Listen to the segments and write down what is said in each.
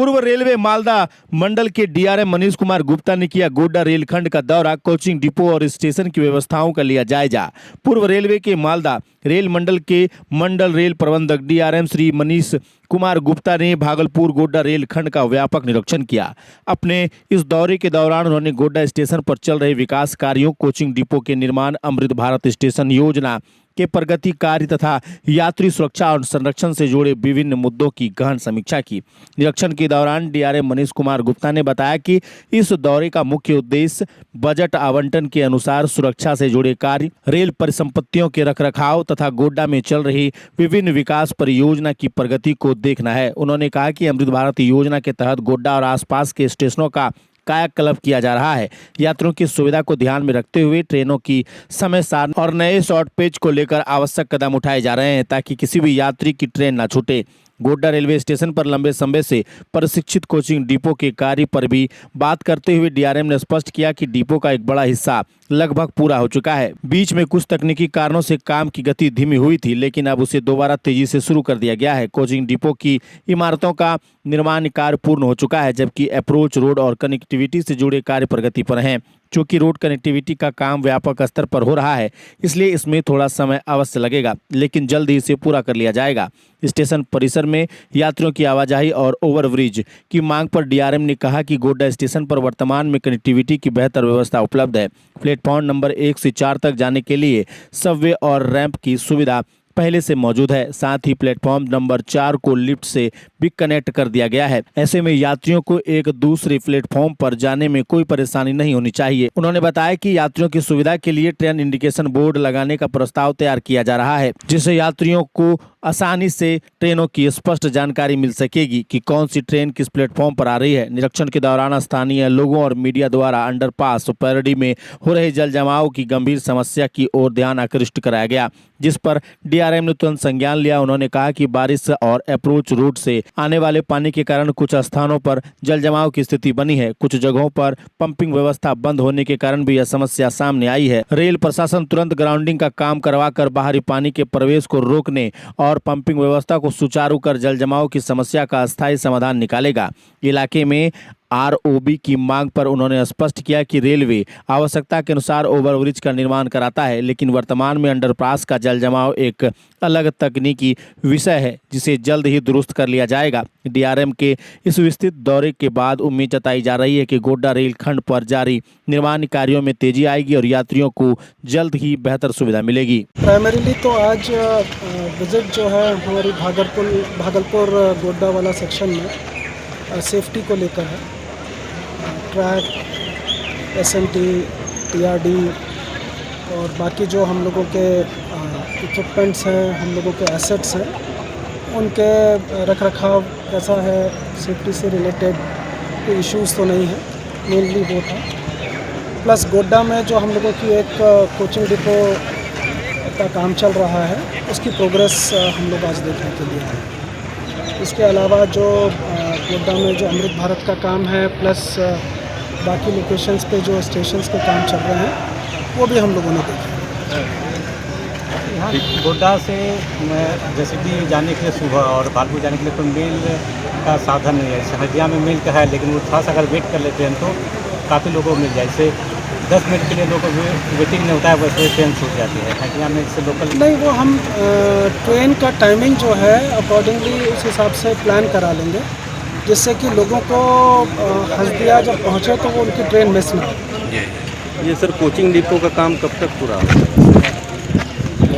पूर्व रेलवे मालदा मंडल के डीआरएम मनीष कुमार गुप्ता ने किया गोड्डा रेलखंड का दौरा। कोचिंग डिपो और स्टेशन की व्यवस्थाओं का लिया जायजा। पूर्व रेलवे के मालदा रेल मंडल के मंडल रेल प्रबंधक डीआरएम श्री मनीष कुमार गुप्ता ने भागलपुर गोड्डा रेलखंड का व्यापक निरीक्षण किया। अपने इस दौरे के दौरान उन्होंने गोड्डा स्टेशन पर चल रहे विकास कार्यों, कोचिंग डिपो के निर्माण, अमृत भारत स्टेशन योजना के प्रगति कार्य तथा यात्री सुरक्षा और संरक्षण से जुड़े विभिन्न मुद्दों की गहन समीक्षा की। निरीक्षण के दौरान डीआरएम मनीष कुमार गुप्ता ने बताया कि इस दौरे का मुख्य उद्देश्य बजट आवंटन के अनुसार सुरक्षा से जुड़े कार्य, रेल परिसंपत्तियों के रखरखाव तथा गोड्डा में चल रही विभिन्न विकास परियोजना की प्रगति को देखना है। उन्होंने कहा कि अमृत भारत योजना के तहत गोड्डा और आसपास के स्टेशनों का कायाकल्प किया जा रहा है। यात्रियों की सुविधा को ध्यान में रखते हुए ट्रेनों की समय सारणी और नए शॉर्ट पेज को लेकर आवश्यक कदम उठाए जा रहे हैं ताकि किसी भी यात्री की ट्रेन न छूटे। गोड्डा रेलवे स्टेशन पर लंबे समय से प्रशिक्षित कोचिंग डिपो के कार्य पर भी बात करते हुए डीआरएम ने स्पष्ट किया कि डिपो का एक बड़ा हिस्सा लगभग पूरा हो चुका है। बीच में कुछ तकनीकी कारणों से काम की गति धीमी हुई थी, लेकिन अब उसे दोबारा तेजी से शुरू कर दिया गया है। कोचिंग डिपो की इमारतों का निर्माण कार्य पूर्ण हो चुका है, जबकि अप्रोच रोड और कनेक्टिविटी से जुड़े कार्य प्रगति पर हैं। चूंकि रोड कनेक्टिविटी का काम व्यापक स्तर पर हो रहा है, इसलिए इसमें थोड़ा समय अवश्य लगेगा, लेकिन जल्द ही इसे पूरा कर लिया जाएगा। स्टेशन परिसर में यात्रियों की आवाजाही और ओवरब्रिज की मांग पर डीआरएम ने कहा कि गोड्डा स्टेशन पर वर्तमान में कनेक्टिविटी की बेहतर व्यवस्था उपलब्ध है। प्लेटफॉर्म नंबर 1 से 4 तक जाने के लिए सबवे और रैंप की सुविधा पहले से मौजूद है। साथ ही प्लेटफॉर्म नंबर 4 को लिफ्ट से भी कनेक्ट कर दिया गया है। ऐसे में यात्रियों को एक दूसरे प्लेटफॉर्म पर जाने में कोई परेशानी नहीं होनी चाहिए। उन्होंने बताया कि यात्रियों की सुविधा के लिए ट्रेन इंडिकेशन बोर्ड लगाने का प्रस्ताव तैयार किया जा रहा है, जिससे यात्रियों को आसानी से ट्रेनों की स्पष्ट जानकारी मिल सकेगी कि कौन सी ट्रेन किस प्लेटफॉर्म पर आ रही है। निरीक्षण के दौरान स्थानीय लोगों और मीडिया द्वारा अंडरपास और पैरोडी में हो रहे जल जमाव की गंभीर समस्या की ओर ध्यान आकृष्ट कराया गया, जिस पर डीआरएम ने तुरंत संज्ञान लिया। उन्होंने कहा कि बारिश और अप्रोच रोड से आने वाले पानी के कारण कुछ स्थानों पर जल जमाव की स्थिति बनी है। कुछ जगहों पर पंपिंग व्यवस्था बंद होने के कारण भी यह समस्या सामने आई है। रेल प्रशासन तुरंत ग्राउंडिंग का काम करवाकर बाहरी पानी के प्रवेश को रोकने और पंपिंग व्यवस्था को सुचारू कर जल जमाव की समस्या का अस्थायी समाधान निकालेगा। इलाके में आरओबी की मांग पर उन्होंने स्पष्ट किया कि रेलवे आवश्यकता के अनुसार ओवरब्रिज का निर्माण कराता है, लेकिन वर्तमान में अंडरपास का जल जमाव एक अलग तकनीकी विषय है, जिसे जल्द ही दुरुस्त कर लिया जाएगा। डीआरएम के इस विस्तृत दौरे के बाद उम्मीद जताई जा रही है कि गोड्डा रेलखंड पर जारी निर्माण कार्यों में तेजी आएगी और यात्रियों को जल्द ही बेहतर सुविधा मिलेगी। प्राइमरीली तो आज विजिट जो है हमारी भागलपुर गोड्डा वाला सेक्शन में सेफ्टी को लेकर है। ट्रैक, एसएमटी, टीआरडी और बाकी जो हम लोगों के इक्विपमेंट्स हैं, हम लोगों के एसेट्स हैं, उनके रखरखाव कैसा है, सेफ्टी से रिलेटेड कोई इश्यूज़ तो नहीं है, मेनली वो था। प्लस गोड्डा में जो हम लोगों की एक कोचिंग डिपो का काम चल रहा है, उसकी प्रोग्रेस हम लोग आज देखने के लिए आए। इसके अलावा जो गोड्डा में जो अमृत भारत का काम है, प्लस बाकी लोकेशंस पे जो स्टेशंस के काम चल रहे हैं, वो भी हम लोगों ने देखा। यहाँ गोड्डा से जैसे कि जाने के लिए सुबह और भागलपुर जाने के लिए कोई मेल का साधन नहीं है। सहजिया में मेल का है, लेकिन वो थोड़ा सा अगर वेट कर लेते हैं तो काफ़ी लोगों को मिल जाए। जैसे 10 मिनट के लिए लोगों को वेटिंग नहीं होता है, वैसे ट्रेन छूट जाती है। सहजिया में इससे लोकल नहीं, वो हम ट्रेन का टाइमिंग जो है अकॉर्डिंगली उस हिसाब से प्लान करा लेंगे, जिससे कि लोगों को हल्दिया जब पहुँचे तो वो उनकी ट्रेन मिस ना हो। ये सर कोचिंग डिपो का काम कब तक पूरा होगा?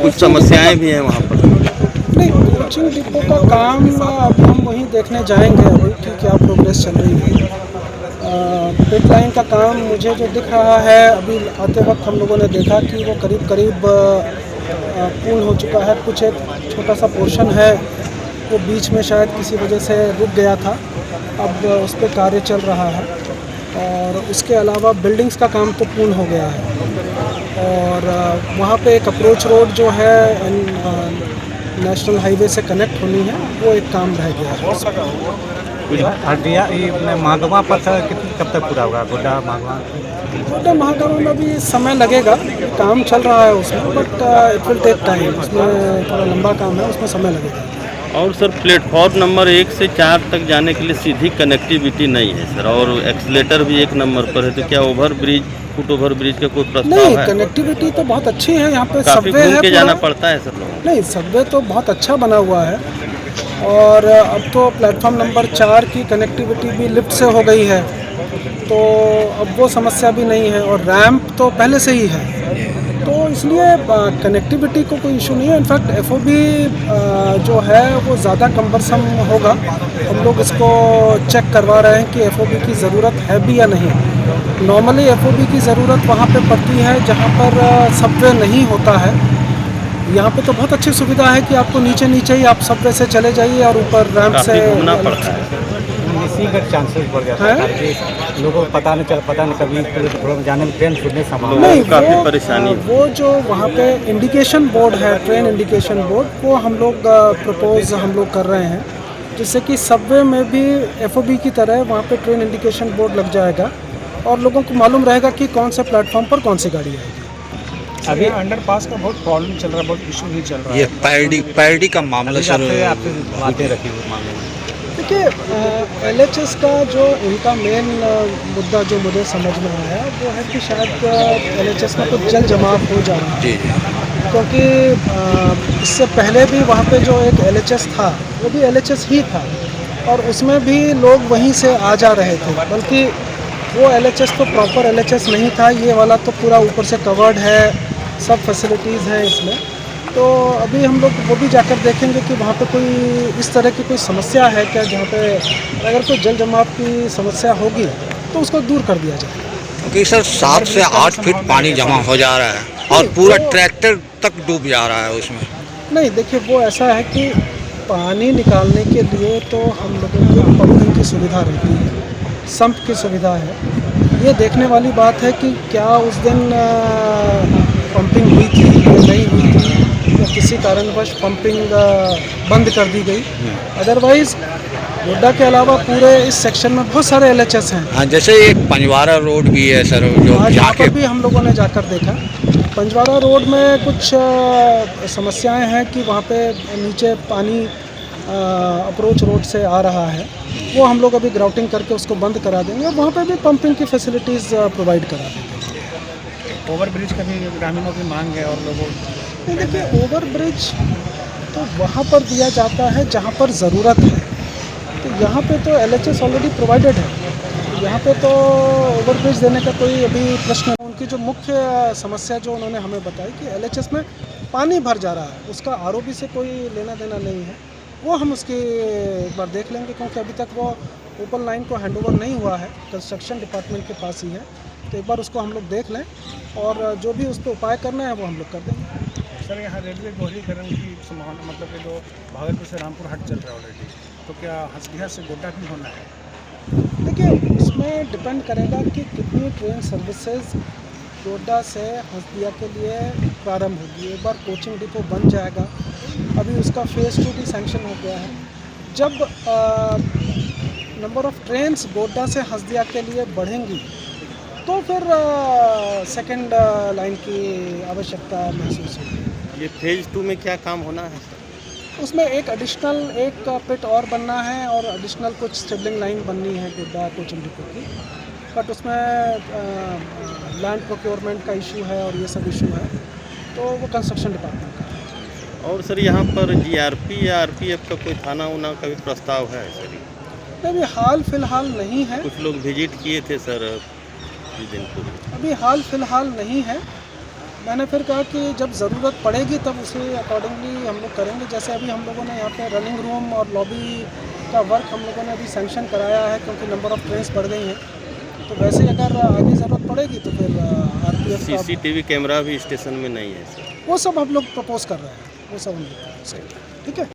कुछ समस्याएं भी हैं वहाँ पर। नहीं, कोचिंग डिपो का काम अब हम वहीं देखने जाएंगे अभी कि क्या प्रोग्रेस चल रही है। पिट लाइन का काम मुझे जो दिख रहा है, अभी आते वक्त हम लोगों ने देखा कि वो करीब पूर्ण हो चुका है। कुछ एक छोटा सा पोर्शन है वो बीच में शायद किसी वजह से रुक गया था, अब उस पर कार्य चल रहा है। और उसके अलावा बिल्डिंग्स का काम तो पूर्ण हो गया है। और वहाँ पे एक अप्रोच रोड जो है नेशनल हाईवे से कनेक्ट होनी है, वो एक काम रह गया है। महागवा पर कब तक पूरा होगा गोड्डा महागवा? गोड्डा महागवा में भी समय लगेगा, काम चल रहा है उसमें, but it will take time. उसमें थोड़ा लंबा काम है, उसमें समय लगेगा। और सर प्लेटफॉर्म नंबर 1 से 4 तक जाने के लिए सीधी कनेक्टिविटी नहीं है सर, और एक्सीलेटर भी 1 नंबर पर है, तो क्या over bridge, foot over bridge का कोई प्रस्ताव नहीं, है? कनेक्टिविटी तो बहुत अच्छी है यहाँ पे, काफी सबवे घूम है के पूरा। जाना पड़ता है सर लोगों को। नहीं, सबवे तो बहुत अच्छा बना हुआ है, और अब तो प्लेटफॉर्म नंबर 4 की कनेक्टिविटी भी लिफ्ट से हो गई है, तो अब वो समस्या भी नहीं है, और रैंप तो पहले से ही है, तो इसलिए कनेक्टिविटी को कोई इशू नहीं है। इनफैक्ट एफओबी जो है वो ज़्यादा कम्बरसम होगा। हम लोग इसको चेक करवा रहे हैं कि एफओबी की ज़रूरत है भी या नहीं। नॉर्मली एफओबी की ज़रूरत वहाँ पे पड़ती है जहाँ पर सबवे नहीं होता है। यहाँ पे तो बहुत अच्छी सुविधा है कि आपको नीचे नीचे ही आप सबवे से चले जाइए और ऊपर रैंप से काफी घूमना पड़ता है, मिसिंग का चांसेस बढ़ जाता है कि लोगों को पता नहीं कभी प्लेटफॉर्म जाने में ट्रेन छूटने संभव नहीं, है। काफी परेशानी। वो जो वहाँ पे इंडिकेशन बोर्ड है, ट्रेन इंडिकेशन बोर्ड, वो हम लोग प्रपोज हम लोग कर रहे हैं, जिससे कि सबवे में भी एफओबी की तरह वहाँ पे ट्रेन इंडिकेशन बोर्ड लग जाएगा और लोगों को मालूम रहेगा कि कौन से प्लेटफॉर्म पर कौन सी गाड़ी आएगी। अभी अंडरपास का बहुत प्रॉब्लम चल रहा है, बहुत इशू ही चल रहा है। ये पैडी का मामला सर, आपसे बातें रखी हुई मामले में। देखिए, एलएचएस का जो इनका मेन मुद्दा जो मुझे समझ में आया वो है कि शायद एलएचएस में कुछ जल जमाव हो जा रहा है, जी क्योंकि इससे पहले भी वहाँ पे जो एक एलएचएस था वो भी एलएचएस ही था, और उसमें भी लोग वहीं से आ जा रहे थे, बल्कि वो एलएचएस तो प्रॉपर एलएचएस नहीं था, ये वाला तो पूरा ऊपर से कवर्ड है, सब फैसिलिटीज़ हैं इसमें। तो अभी हम लोग वो भी जाकर देखेंगे कि वहाँ पे कोई इस तरह की कोई समस्या है क्या, जहाँ पे अगर कोई जल जमाव की समस्या होगी तो उसको दूर कर दिया जाए। क्योंकि सर 7 से 8 फीट पानी जमा हो जा रहा है और पूरा ट्रैक्टर तक डूब जा रहा है उसमें। नहीं, देखिए वो ऐसा है कि पानी निकालने के लिए तो हम लोगों को पंपिंग की सुविधा रहती है, सम्प की सुविधा है। ये देखने वाली बात है कि क्या उस दिन पंपिंग हुई थी या नहीं हुई थी, या किसी कारणवश पंपिंग बंद कर दी गई। अदरवाइज़ गोड्डा के अलावा पूरे इस सेक्शन में बहुत सारे एलएचएस हैं। हाँ, जैसे एक पंजवारा रोड भी है सर, जो आज यहाँ जाके पर भी हम लोगों ने जाकर देखा। पंजवारा रोड में कुछ समस्याएं हैं कि वहाँ पे नीचे पानी अप्रोच रोड से आ रहा है, वो हम लोग अभी ग्राउटिंग करके उसको बंद करा देंगे और वहाँ पे भी पंपिंग की फैसिलिटीज़ प्रोवाइड करा देंगे। ओवर ब्रिज का भी ग्रामीणों की मांग है और लोगों नहीं, देखिए ओवर ब्रिज तो वहाँ पर दिया जाता है जहाँ पर ज़रूरत है, तो यहाँ पे तो एलएचएस ऑलरेडी प्रोवाइडेड है, यहाँ पे तो ओवर ब्रिज देने का कोई अभी प्रश्न नहीं। उनकी जो मुख्य समस्या जो उन्होंने हमें बताई कि एलएचएस में पानी भर जा रहा है, उसका आरओबी से कोई लेना देना नहीं है, वो हम उसकी एक बार देख लेंगे, क्योंकि अभी तक वो ओपन लाइन को हैंडओवर नहीं हुआ है, कंस्ट्रक्शन डिपार्टमेंट के पास ही है, तो एक बार उसको हम लोग देख लें और जो भी उस पर उपाय करना है वो हम लोग कर देंगे। सर यहाँ रेलवे दोहरीकरण की संभावना, मतलब कि जो भागलपुर से रामपुर हाट चल रहा है ऑलरेडी, तो क्या हंसदिया से गोड्डा भी होना है? देखिए, इसमें डिपेंड करेगा कि कितनी ट्रेन सर्विसेज गोड्डा से हंसदिया के लिए प्रारंभ होगी। एक बार कोचिंग डिपो बन जाएगा, अभी उसका फेज़ 2 भी सैंक्शन हो गया है। जब नंबर ऑफ़ ट्रेन्स गोड्डा से हंसदिया के लिए बढ़ेंगी तो फिर सेकंड लाइन की आवश्यकता महसूस होगी। ये फेज 2 में क्या काम होना है? उसमें एक पिट और बनना है और एडिशनल कुछ स्टेबलिंग लाइन बननी है गोड्डा कोचिंग डिपो की, बट उसमें लैंड प्रोक्योरमेंट का इशू है और ये सब इशू है, तो वो कंस्ट्रक्शन डिपार्टमेंट का है। और सर यहाँ पर जीआरपी या आरपीएफ का कोई थाना उना का भी प्रस्ताव है सर? अभी हाल फिलहाल नहीं है, कुछ लोग विजिट किए थे सर कुछ दिन पूर्व। अभी हाल फिलहाल नहीं है। मैंने फिर कहा कि जब ज़रूरत पड़ेगी तब उसे अकॉर्डिंगली हम लोग करेंगे। जैसे अभी हम लोगों ने यहाँ पे रनिंग रूम और लॉबी का वर्क हम लोगों ने अभी सैंक्शन कराया है, क्योंकि नंबर ऑफ़ ट्रेन्स बढ़ गई हैं, तो वैसे अगर आगे ज़रूरत पड़ेगी तो फिर आरपीएफ का सीसीटीवी कैमरा भी स्टेशन में नहीं है सर? वो सब हम लोग प्रपोज कर रहे हैं, वो सब हम लोग ठीक है।